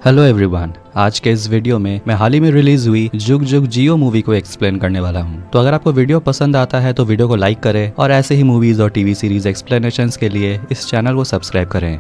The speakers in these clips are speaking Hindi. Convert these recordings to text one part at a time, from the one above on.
हेलो एवरीवन, आज के इस वीडियो में मैं हाल ही में रिलीज हुई जुग जुग जियो मूवी को एक्सप्लेन करने वाला हूं। तो अगर आपको वीडियो पसंद आता है तो वीडियो को लाइक करें और ऐसे ही मूवीज और टीवी सीरीज एक्सप्लेनेशंस के लिए इस चैनल को सब्सक्राइब करें।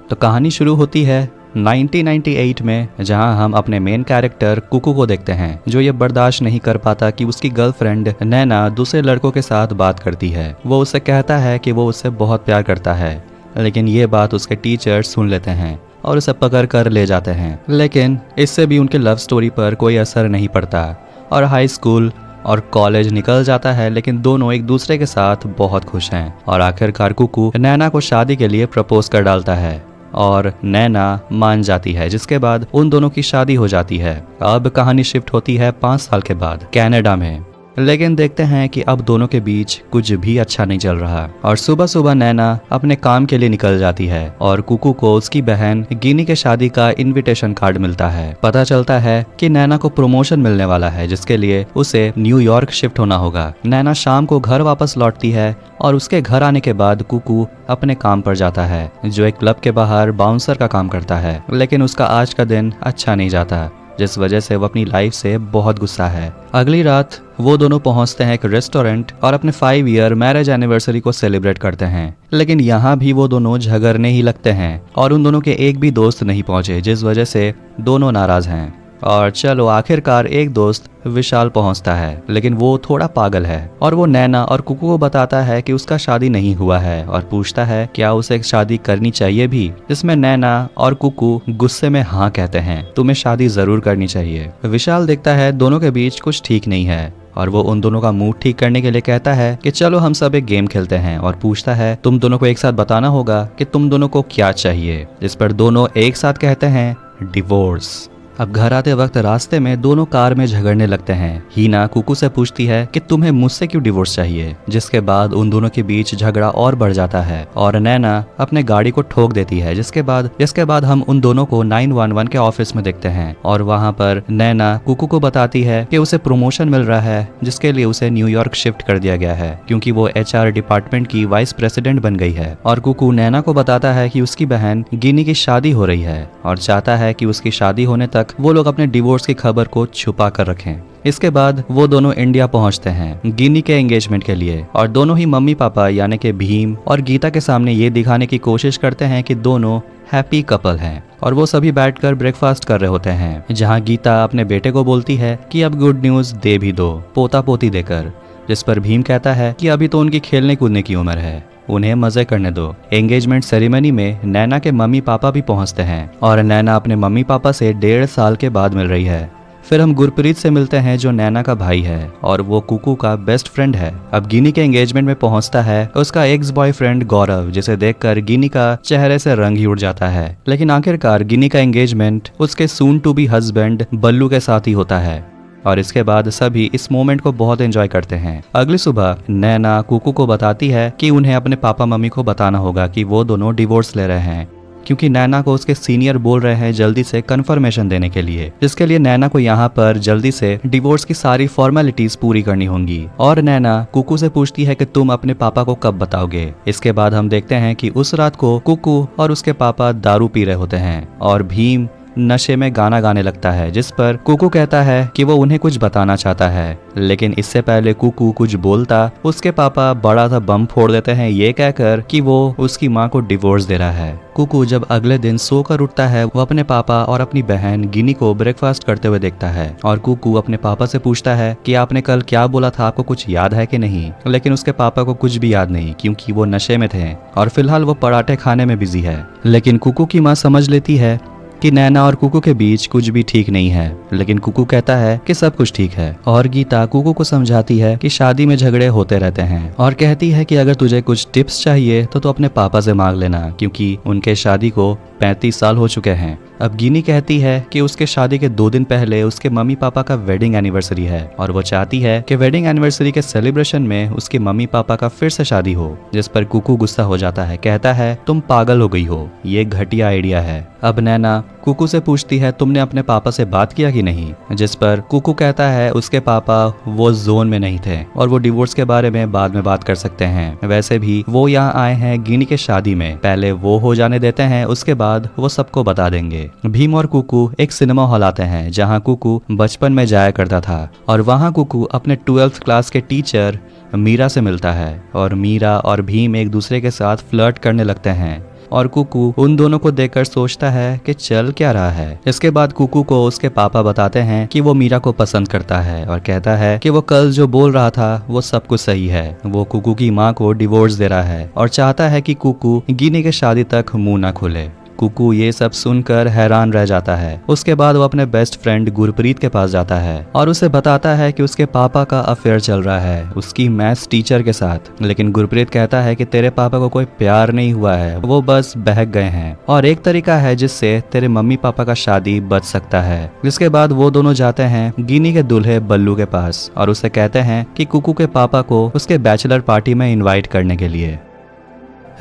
तो कहानी शुरू होती है 1998 में, जहां हम अपने मेन कैरेक्टर कुकू को देखते हैं, जो ये बर्दाश्त नहीं कर पाता कि उसकी गर्लफ्रेंड नैना दूसरे लड़कों के साथ बात करती है। वो उससे कहता है कि वो उससे बहुत प्यार करता है, लेकिन ये बात उसके टीचर सुन लेते हैं और उसे पकड़ कर ले जाते हैं। लेकिन इससे भी उनके लव स्टोरी पर कोई असर नहीं पड़ता और हाई स्कूल और कॉलेज निकल जाता है, लेकिन दोनों एक दूसरे के साथ बहुत खुश हैं। और आखिरकार कुकू नैना को शादी के लिए प्रपोज कर डालता है और नैना मान जाती है, जिसके बाद उन दोनों की शादी हो जाती है। अब कहानी शिफ्ट होती है 5 साल के बाद कनाडा में। लेकिन देखते हैं कि अब दोनों के बीच कुछ भी अच्छा नहीं चल रहा और सुबह सुबह नैना अपने काम के लिए निकल जाती है और कुकू को उसकी बहन गिनी के शादी का इनविटेशन कार्ड मिलता है। पता चलता है कि नैना को प्रमोशन मिलने वाला है, जिसके लिए उसे न्यूयॉर्क शिफ्ट होना होगा। नैना शाम को घर वापस लौटती है और उसके घर आने के बाद कुकू अपने काम पर जाता है, जो एक क्लब के बाहर बाउंसर का काम करता है। लेकिन उसका आज का दिन अच्छा नहीं जाता, जिस वजह से वो अपनी लाइफ से बहुत गुस्सा है। अगली रात वो दोनों पहुंचते हैं एक रेस्टोरेंट और अपने 5 ईयर मैरिज एनिवर्सरी को सेलिब्रेट करते हैं। लेकिन यहाँ भी वो दोनों झगड़ने ही लगते हैं और उन दोनों के एक भी दोस्त नहीं पहुंचे, जिस वजह से दोनों नाराज हैं। और चलो आखिरकार एक दोस्त विशाल पहुंचता है, लेकिन वो थोड़ा पागल है और वो नैना और कुकू को बताता है कि उसका शादी नहीं हुआ है और पूछता है क्या उसे शादी करनी चाहिए भी, जिसमें नैना और कुकू गुस्से में हाँ कहते हैं, तुम्हें शादी जरूर करनी चाहिए। विशाल देखता है दोनों के बीच कुछ ठीक नहीं है और वो उन दोनों का मूड ठीक करने के लिए कहता है कि चलो हम सब एक गेम खेलते हैं, और पूछता है तुम दोनों को एक साथ बताना होगा कि तुम दोनों को क्या चाहिए, जिस पर दोनों एक साथ कहते हैं डिवोर्स। अब घर आते वक्त रास्ते में दोनों कार में झगड़ने लगते हैं। हीना कुकू से पूछती है कि तुम्हें मुझसे क्यों डिवोर्स चाहिए, जिसके बाद उन दोनों के बीच झगड़ा और बढ़ जाता है और नैना अपने गाड़ी को ठोक देती है। जिसके बाद हम उन दोनों को 911 के ऑफिस में देखते हैं और वहाँ पर नैना कुकू को बताती है कि उसे प्रमोशन मिल रहा है, जिसके लिए उसे न्यूयॉर्क शिफ्ट कर दिया गया है, क्योंकि वो HR डिपार्टमेंट की वाइस प्रेसिडेंट बन गई है। और कुकू नैना को बताता है कि उसकी बहन गिनी की शादी हो रही है और चाहता है कि उसकी शादी होने तक वो लोग अपने डिवोर्स की खबर को छुपा कर रखें। इसके बाद वो दोनों इंडिया पहुंचते हैं गिनी के एंगेजमेंट के लिए और दोनों ही मम्मी पापा यानी कि भीम और गीता के सामने ये दिखाने की कोशिश करते हैं कि दोनों हैप्पी कपल हैं। और वो सभी बैठकर ब्रेकफास्ट कर रहे होते हैं, जहां गीता अपने बेटे को बोलती है कि अब गुड न्यूज दे भी दो, पोता पोती देकर, जिस पर भीम कहता है कि अभी तो उनकी खेलने कूदने की उम्र है, उन्हें मजे करने दो। एंगेजमेंट सेरेमनी में नैना के मम्मी पापा भी पहुंचते हैं और नैना अपने मम्मी पापा से 1.5 साल के बाद मिल रही है। फिर हम गुरप्रीत से मिलते हैं, जो नैना का भाई है और वो कुकू का बेस्ट फ्रेंड है। अब गिनी के एंगेजमेंट में पहुंचता है उसका एक्स बॉयफ्रेंड गौरव, जिसे देखकर गिनी का चेहरे से रंग ही उड़ जाता है। लेकिन आखिरकार गिनी का एंगेजमेंट उसके सून टू बी हस्बैंड बल्लू के साथ ही होता है और इसके बाद सभी इस मोमेंट को बहुत एंजॉय करते हैं। अगली सुबह नैना कुकू को बताती है कि उन्हें अपने पापा मम्मी को बताना होगा कि वो दोनों डिवोर्स ले रहे हैं, क्योंकि नैना को उसके सीनियर बोल रहे हैं जल्दी से कंफर्मेशन देने के लिए, जिसके लिए नैना को यहाँ पर जल्दी से डिवोर्स की सारी फॉर्मेलिटीज पूरी करनी होंगी। और नैना कुकू से पूछती है कि तुम अपने पापा को कब बताओगे। इसके बाद हम देखते हैं कि उस रात को कुकू और उसके पापा दारू पी रहे होते हैं और भीम नशे में गाना गाने लगता है, जिस पर कुकू कहता है कि वो उन्हें कुछ बताना चाहता है। लेकिन इससे पहले कुकू कुछ बोलता उसके पापा बड़ा सा बम फोड़ देते हैं, ये कहकर कि वो उसकी माँ को डिवोर्स दे रहा है। कुकू जब अगले दिन सोकर उठता है, वो अपने पापा और अपनी बहन गिनी को ब्रेकफास्ट करते हुए देखता है और कुकू अपने पापा से पूछता है कि आपने कल क्या बोला था, आपको कुछ याद है कि नहीं। लेकिन उसके पापा को कुछ भी याद नहीं, क्योंकि वो नशे में थे और फिलहाल वो पराठे खाने में बिजी है। लेकिन कुकू की माँ समझ लेती है कि नैना और कुकू के बीच कुछ भी ठीक नहीं है, लेकिन कुकू कहता है कि सब कुछ ठीक है। और गीता कुकू को समझाती है कि शादी में झगड़े होते रहते हैं और कहती है कि अगर तुझे कुछ टिप्स चाहिए तो अपने पापा से मांग लेना, क्योंकि उनके शादी को 35 साल हो चुके हैं। अब गिनी कहती है कि उसके शादी के 2 दिन पहले उसके मम्मी पापा का वेडिंग एनिवर्सरी है और वो चाहती है कि वेडिंग एनिवर्सरी के सेलिब्रेशन में उसके मम्मी पापा का फिर से शादी हो, जिस पर कुकू गुस्सा हो जाता है, कहता है तुम पागल हो गई हो, ये घटिया आइडिया है। अब नैना कुकू से पूछती है तुमने अपने पापा से बात किया कि नहीं, जिस पर कुकू कहता है उसके पापा वो जोन में नहीं थे और वो डिवोर्स के बारे में बाद में बात कर सकते हैं। वैसे भी वो यहाँ आए हैं गिनी के शादी में, पहले वो हो जाने देते हैं, उसके बाद वो सबको बता देंगे। भीम और कुकू एक सिनेमा हॉल आते हैं जहाँ कुकू बचपन में जाया करता था और वहाँ कुकू अपने 12th क्लास के टीचर मीरा से मिलता है और मीरा और भीम एक दूसरे के साथ फ्लर्ट करने लगते हैं और कुकू उन दोनों को देखकर सोचता है कि चल क्या रहा है। इसके बाद कुकू को उसके पापा बताते हैं कि वो मीरा को पसंद करता है और कहता है कि वो कल जो बोल रहा था वो सब कुछ सही है। वो कुकू की माँ को डिवोर्स दे रहा है और चाहता है कि कुकू गिनी के शादी तक मुंह न खोले। कुकू ये सब सुनकर हैरान रह जाता है। उसके बाद वो अपने बेस्ट फ्रेंड गुरप्रीत के पास जाता है और उसे बताता है कि उसके पापा का अफेयर चल रहा है उसकी मैथ्स टीचर के साथ। लेकिन गुरप्रीत कहता है कि तेरे पापा को कोई प्यार नहीं हुआ है, वो बस बहक गए हैं और एक तरीका है जिससे तेरे मम्मी पापा का शादी बच सकता है। जिसके बाद वो दोनों जाते हैं गिनी के दूल्हे बल्लू के पास और उसे कहते हैं कि कुकू के पापा को उसके बैचलर पार्टी में इन्वाइट करने के लिए।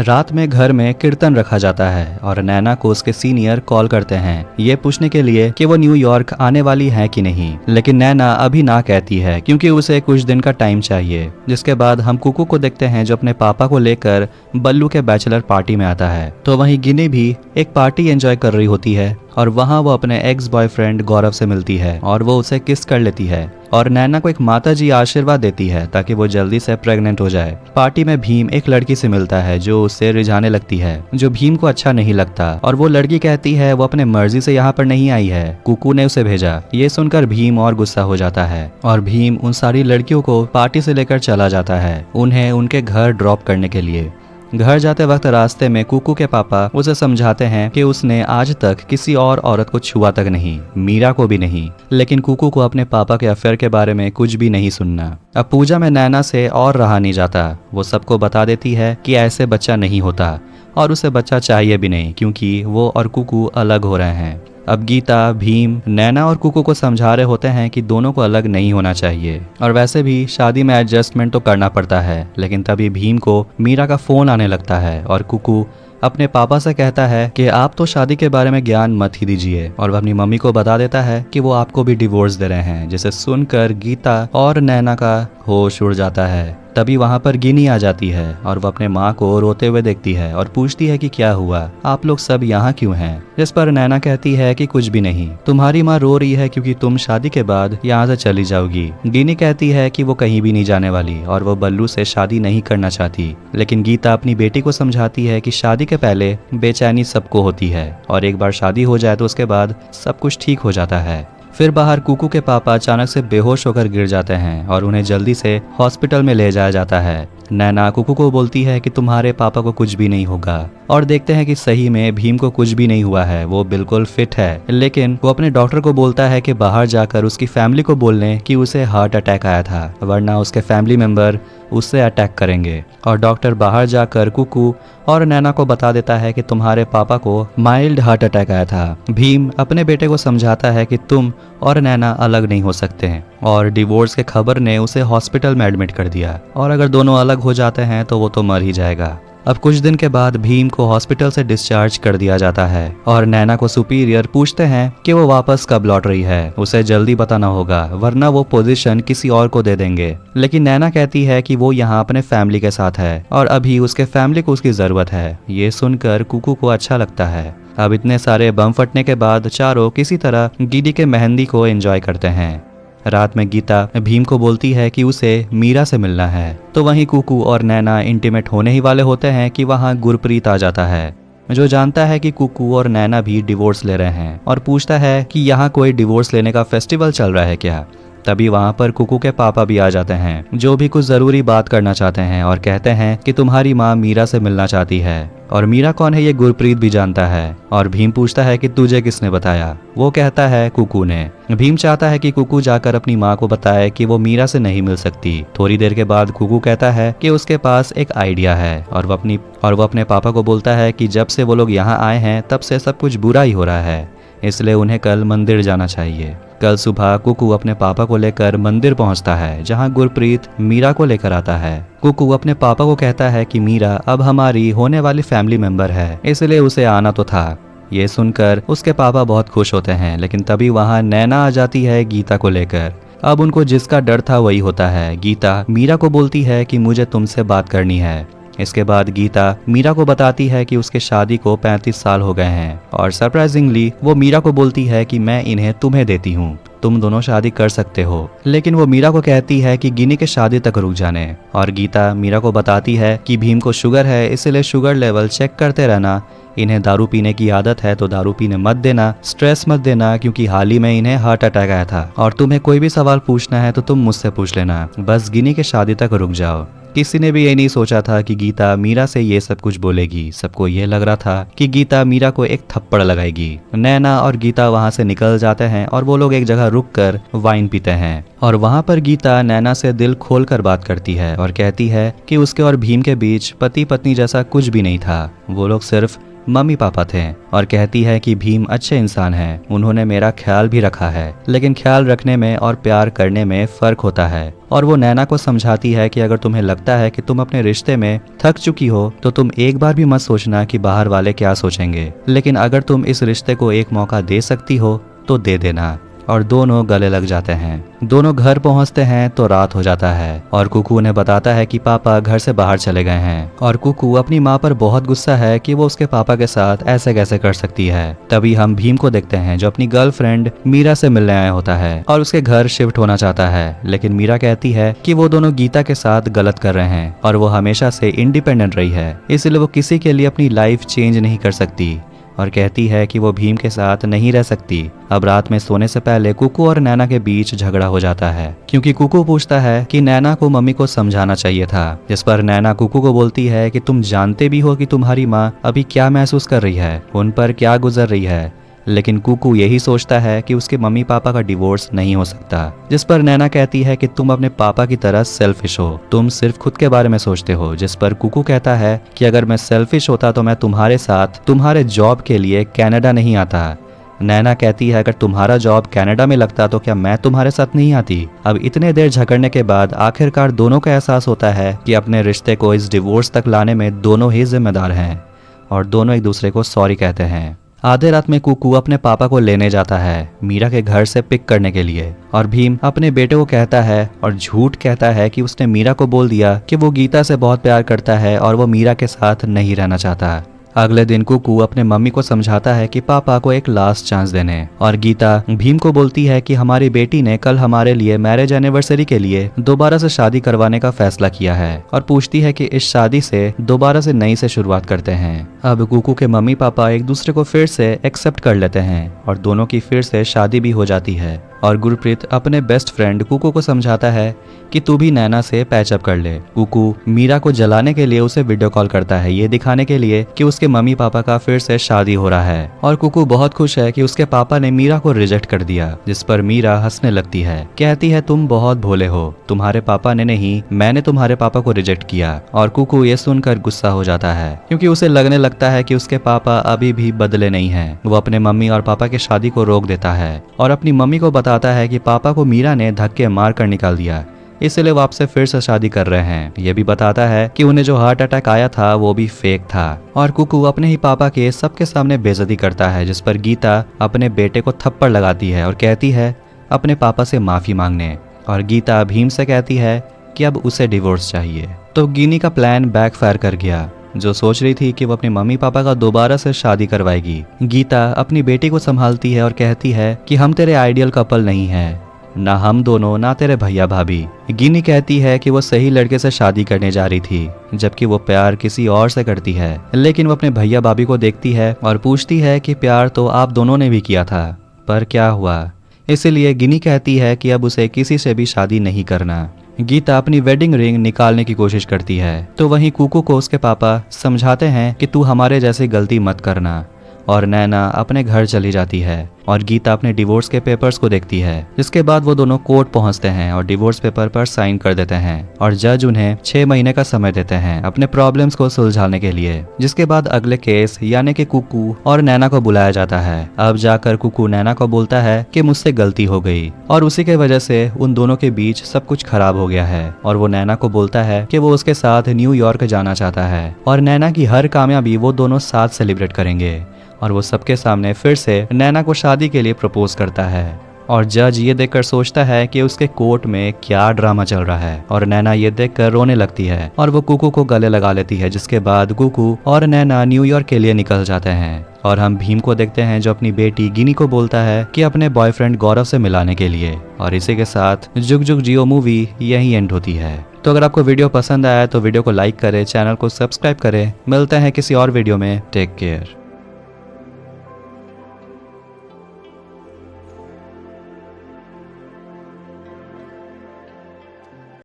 रात में घर में कीर्तन रखा जाता है और नैना को उसके सीनियर कॉल करते हैं ये पूछने के लिए कि वो न्यूयॉर्क आने वाली है कि नहीं, लेकिन नैना अभी ना कहती है क्योंकि उसे कुछ दिन का टाइम चाहिए। जिसके बाद हम कुकू को देखते हैं जो अपने पापा को लेकर बल्लू के बैचलर पार्टी में आता है। तो वहीं गिनी भी एक पार्टी एंजॉय कर रही होती है और वहाँ वो अपने एक्स बॉयफ्रेंड गौरव से मिलती है और वो उसे किस कर लेती है और नैना को एक माताजी आशीर्वाद देती है ताकि वो जल्दी से प्रेग्नेंट हो जाए। पार्टी में भीम एक लड़की से मिलता है जो उससे रिझाने लगती है, जो भीम को अच्छा नहीं लगता और वो लड़की कहती है वो अपने मर्जी से यहाँ पर नहीं आई है, कुकू ने उसे भेजा। ये सुनकर भीम और गुस्सा हो जाता है और भीम उन सारी लड़कियों को पार्टी से लेकर चला जाता है उन्हें उनके घर ड्रॉप करने के लिए। घर जाते वक्त रास्ते में कुकू के पापा उसे समझाते हैं कि उसने आज तक किसी और औरत को छुआ तक नहीं, मीरा को भी नहीं। लेकिन कुकू को अपने पापा के अफेयर के बारे में कुछ भी नहीं सुनना। अब पूजा में नैना से और रहा नहीं जाता। वो सबको बता देती है कि ऐसे बच्चा नहीं होता और उसे बच्चा चाहिए भी नहीं क्योंकि वो और कुकू अलग हो रहे हैं। अब गीता, भीम, नैना और कुकू को समझा रहे होते हैं कि दोनों को अलग नहीं होना चाहिए और वैसे भी शादी में एडजस्टमेंट तो करना पड़ता है। लेकिन तभी भीम को मीरा का फोन आने लगता है और कुकू अपने पापा से कहता है कि आप तो शादी के बारे में ज्ञान मत ही दीजिए और वह अपनी मम्मी को बता देता है कि वो आपको भी डिवोर्स दे रहे हैं, जिसे सुनकर गीता और नैना का होश उड़ जाता है। तभी वहाँ पर गिनी आ जाती है और वह अपने माँ को रोते हुए देखती है और पूछती है कि क्या हुआ, आप लोग सब यहाँ क्यों हैं। जिस पर नैना कहती है कि कुछ भी नहीं, तुम्हारी माँ रो रही है क्योंकि तुम शादी के बाद यहाँ से चली जाओगी। गिनी कहती है कि वो कहीं भी नहीं जाने वाली और वो बल्लू से शादी नहीं करना चाहती। लेकिन गीता अपनी बेटी को समझाती है कि शादी के पहले बेचैनी सबको होती है और एक बार शादी हो जाए तो उसके बाद सब कुछ ठीक हो जाता है। फिर बाहर कुकू के पापा अचानक से बेहोश होकर गिर जाते हैं और उन्हें जल्दी से हॉस्पिटल में ले जाया जाता है। नैना कुकू को बोलती है कि तुम्हारे पापा को कुछ भी नहीं होगा और देखते हैं कि सही में भीम को कुछ भी नहीं हुआ है, वो बिल्कुल फिट है। लेकिन वो अपने डॉक्टर को बोलता है कि बाहर जाकर उसकी फैमिली को बोलने कि उसे हार्ट अटैक आया था, वरना उसके फैमिली मेंबर उससे अटैक करेंगे। और डॉक्टर बाहर जाकर कुकू और नैना को बता देता है कि तुम्हारे पापा को माइल्ड हार्ट अटैक आया था। भीम अपने बेटे को समझाता है कि तुम और नैना अलग नहीं हो सकते हैं और डिवोर्स के खबर ने उसे हॉस्पिटल में एडमिट कर दिया और अगर दोनों अलग हो जाते हैं तो वो तो मर ही जाएगा। अब कुछ दिन के बाद भीम को हॉस्पिटल से डिस्चार्ज कर दिया जाता है और नैना को सुपीरियर पूछते हैं कि वो वापस कब लौट रही है, उसे जल्दी बताना होगा वरना वो पोजीशन किसी और को दे देंगे। लेकिन नैना कहती है कि वो यहाँ अपने फैमिली के साथ है और अभी उसके फैमिली को उसकी जरूरत है। ये सुनकर कुकू को अच्छा लगता है। अब इतने सारे बम फटने के बाद चारों किसी तरह गिनी के मेहंदी को एंजॉय करते हैं। रात में गीता भीम को बोलती है कि उसे मीरा से मिलना है। तो वहीं कुकू और नैना इंटीमेट होने ही वाले होते हैं कि वहां गुरप्रीत आ जाता है, जो जानता है कि कुकू और नैना भी डिवोर्स ले रहे हैं और पूछता है कि यहाँ कोई डिवोर्स लेने का फेस्टिवल चल रहा है क्या। तभी वहाँ पर कुकू के पापा भी आ जाते हैं, जो भी कुछ जरूरी बात करना चाहते हैं और कहते हैं कि तुम्हारी माँ मीरा से मिलना चाहती है और मीरा कौन है ये गुरप्रीत भी जानता है। और भीम पूछता है कि तुझे किसने बताया। वो कहता है कुकू ने। भीम चाहता है कि कुकू जाकर अपनी माँ को बताए कि वो मीरा से नहीं मिल सकती। थोड़ी देर के बाद कुकू कहता है कि उसके पास एक आइडिया है और वो अपने पापा को बोलता है कि जब से वो लोग यहाँ आए हैं तब से सब कुछ बुरा ही हो रहा है, इसलिए उन्हें कल मंदिर जाना चाहिए। कल सुबह कुकू अपने पापा को लेकर मंदिर पहुंचता है जहां गुरप्रीत मीरा को लेकर आता है। कुकू अपने पापा को कहता है कि मीरा अब हमारी होने वाली फैमिली मेंबर है, इसलिए उसे आना तो था। ये सुनकर उसके पापा बहुत खुश होते हैं, लेकिन तभी वहाँ नैना आ जाती है गीता को लेकर। अब उनको जिसका डर था वही होता है। गीता मीरा को बोलती है कि मुझे तुमसे बात करनी है। इसके बाद गीता मीरा को बताती है कि उसके शादी को 35 साल हो गए हैं और सरप्राइजिंगली वो मीरा को बोलती है कि मैं इन्हें तुम्हें देती हूँ, तुम दोनों शादी कर सकते हो। लेकिन वो मीरा को कहती है कि गिनी के शादी तक रुक जाने। और गीता मीरा को बताती है कि भीम को शुगर है, इसलिए शुगर लेवल चेक करते रहना। इन्हें दारू पीने की आदत है तो दारू पीने मत देना, स्ट्रेस मत देना क्योंकि हाल ही में इन्हें हार्ट अटैक आया था। और तुम्हें कोई भी सवाल पूछना है तो तुम मुझसे पूछ लेना, बस गिनी के शादी तक रुक जाओ। किसी ने भी ये नहीं सोचा था कि गीता मीरा से ये सब कुछ बोलेगी। सबको ये लग रहा था कि गीता मीरा को एक थप्पड़ लगाएगी। नैना और गीता वहाँ से निकल जाते हैं और वो लोग एक जगह रुककर वाइन पीते हैं। और वहाँ पर गीता नैना से दिल खोलकर बात करती है और कहती है कि उसके और भीम के बीच पति पत्नी जैसा कुछ भी नहीं था, वो लोग सिर्फ मम्मी पापा थे। और कहती है कि भीम अच्छे इंसान हैं, उन्होंने मेरा ख्याल भी रखा है, लेकिन ख्याल रखने में और प्यार करने में फर्क होता है। और वो नैना को समझाती है कि अगर तुम्हें लगता है कि तुम अपने रिश्ते में थक चुकी हो तो तुम एक बार भी मत सोचना कि बाहर वाले क्या सोचेंगे, लेकिन अगर तुम इस रिश्ते को एक मौका दे सकती हो तो दे देना। और दोनों गले लग जाते हैं। दोनों घर पहुंचते हैं तो रात हो जाता है और कुकू उन्हें बताता है कि पापा घर से बाहर चले गए हैं। और कुकू अपनी माँ पर बहुत गुस्सा है कि वो उसके पापा के साथ ऐसे कैसे कर सकती है। तभी हम भीम को देखते हैं जो अपनी गर्लफ्रेंड मीरा से मिलने आया होता है और उसके घर शिफ्ट होना चाहता है, लेकिन मीरा कहती है कि वो दोनों गीता के साथ गलत कर रहे हैं और वो हमेशा से इंडिपेंडेंट रही है, इसलिए वो किसी के लिए अपनी लाइफ चेंज नहीं कर सकती। और कहती है कि वो भीम के साथ नहीं रह सकती। अब रात में सोने से पहले कुकू और नैना के बीच झगड़ा हो जाता है क्योंकि कुकू पूछता है कि नैना को मम्मी को समझाना चाहिए था, जिस पर नैना कुकू को बोलती है कि तुम जानते भी हो कि तुम्हारी माँ अभी क्या महसूस कर रही है, उन पर क्या गुजर रही है। लेकिन कुकू यही सोचता है कि उसके मम्मी पापा का डिवोर्स नहीं हो सकता, जिस पर नैना कहती है कि तुम अपने पापा की तरह सेल्फिश हो, तुम सिर्फ खुद के बारे में सोचते हो। जिस पर कुकू कहता है कि अगर मैं सेल्फिश होता तो मैं तुम्हारे साथ तुम्हारे जॉब के लिए कनाडा नहीं आता। नैना कहती है अगर तुम्हारा जॉब कनाडा में लगता तो क्या मैं तुम्हारे साथ नहीं आती। अब इतने देर झगड़ने के बाद आखिरकार दोनों को एहसास होता है कि अपने रिश्ते को इस डिवोर्स तक लाने में दोनों ही जिम्मेदार हैं और दोनों एक दूसरे को सॉरी कहते हैं। आधे रात में कुकू अपने पापा को लेने जाता है मीरा के घर से पिक करने के लिए और भीम अपने बेटे को कहता है और झूठ कहता है कि उसने मीरा को बोल दिया कि वो गीता से बहुत प्यार करता है और वो मीरा के साथ नहीं रहना चाहता। अगले दिन कुकू अपने मम्मी को समझाता है कि पापा को एक लास्ट चांस देने और गीता भीम को बोलती है कि हमारी बेटी ने कल हमारे लिए मैरिज एनिवर्सरी के लिए दोबारा से शादी करवाने का फैसला किया है और पूछती है कि इस शादी से दोबारा से नई से शुरुआत करते हैं। अब कुकू के मम्मी पापा एक दूसरे को फिर से एक्सेप्ट कर लेते हैं और दोनों की फिर से शादी भी हो जाती है। और गुरप्रीत अपने बेस्ट फ्रेंड कुकू को समझाता है कि तू भी नैना से पैचअप कर ले। कुकू मीरा को जलाने के लिए उसे वीडियो कॉल करता है, ये दिखाने के लिए कि उसके मम्मी पापा का फिर से शादी हो रहा है। और कुकू बहुत खुश है कि उसके पापा ने मीरा को रिजेक्ट कर दिया, जिस पर मीरा हंसने लगती है, कहती है तुम बहुत भोले हो, तुम्हारे पापा ने नहीं, मैंने तुम्हारे पापा को रिजेक्ट किया। और कुकू ये सुनकर गुस्सा हो जाता है क्योंकि उसे लगने लगता है कि उसके पापा अभी भी बदले नहीं हैं। वो अपने मम्मी और पापा की शादी को रोक देता है और अपनी मम्मी को बताता है कि पापा को मीरा ने धक्के मार कर निकाल दिया, इसलिए वो आपसे फिर से शादी कर रहे हैं। ये भी बताता है कि उन्हें जो हार्ट अटैक आया था वो भी फेक था। और कुकू अपने ही पापा के सबके सामने बेइज्जती करता है, जिस पर गीता अपने बेटे को थप्पड़ लगाती है और कहती है अपने पापा से माफी मांगने। और गीता भीम से कहती है कि अब उसे डिवोर्स चाहिए। तो गिनी का प्लान बैकफायर कर गया, जो सोच रही थी कि वो अपने मम्मी पापा का दोबारा से शादी करवाएगी। गीता अपनी बेटी को संभालती है और कहती है कि हम तेरे आइडियल कपल नहीं है, ना हम दोनों ना तेरे भैया भाभी। गिनी कहती है कि वो सही लड़के से शादी करने जा रही थी, जबकि वो प्यार किसी और से करती है। लेकिन वो अपने भैया भाभी को देखती है और पूछती है कि प्यार तो आप दोनों ने भी किया था, पर क्या हुआ। इसीलिए गिनी कहती है कि अब उसे किसी से भी शादी नहीं करना। गीता अपनी वेडिंग रिंग निकालने की कोशिश करती है तो वहीं कुकू को उसके पापा समझाते हैं कि तू हमारे जैसी गलती मत करना। और नैना अपने घर चली जाती है और गीता अपने डिवोर्स के पेपर्स को देखती है, जिसके बाद वो दोनों कोर्ट पहुंचते हैं और डिवोर्स पेपर पर साइन कर देते हैं। और जज उन्हें 6 महीने का समय देते हैं अपने प्रॉब्लम्स को सुलझाने के लिए, जिसके बाद अगले केस यानी कि कुकू और नैना को बुलाया जाता है। अब जाकर कुकू नैना को बोलता है कि मुझसे गलती हो गई और उसी के वजह से उन दोनों के बीच सब कुछ खराब हो गया है। और वो नैना को बोलता है कि वो उसके साथ न्यूयॉर्क जाना चाहता है और नैना की हर कामयाबी वो दोनों साथ सेलिब्रेट करेंगे। और वो सबके सामने फिर से नैना को शादी के लिए प्रपोज करता है। और जज ये देखकर सोचता है कि उसके कोर्ट में क्या ड्रामा चल रहा है और नैना ये देखकर रोने लगती है और वो कुकू को गले लगा लेती है, जिसके बाद कुकू और नैना न्यूयॉर्क के लिए निकल जाते हैं। और हम भीम को देखते हैं जो अपनी बेटी गिनी को बोलता है कि अपने बॉयफ्रेंड गौरव से मिलाने के लिए। और इसी के साथ जुग जुग जियो मूवी यहीं एंड होती है। तो अगर आपको वीडियो पसंद आया तो वीडियो को लाइक करें, चैनल को सब्सक्राइब करें। मिलते हैं किसी और वीडियो में। Take care.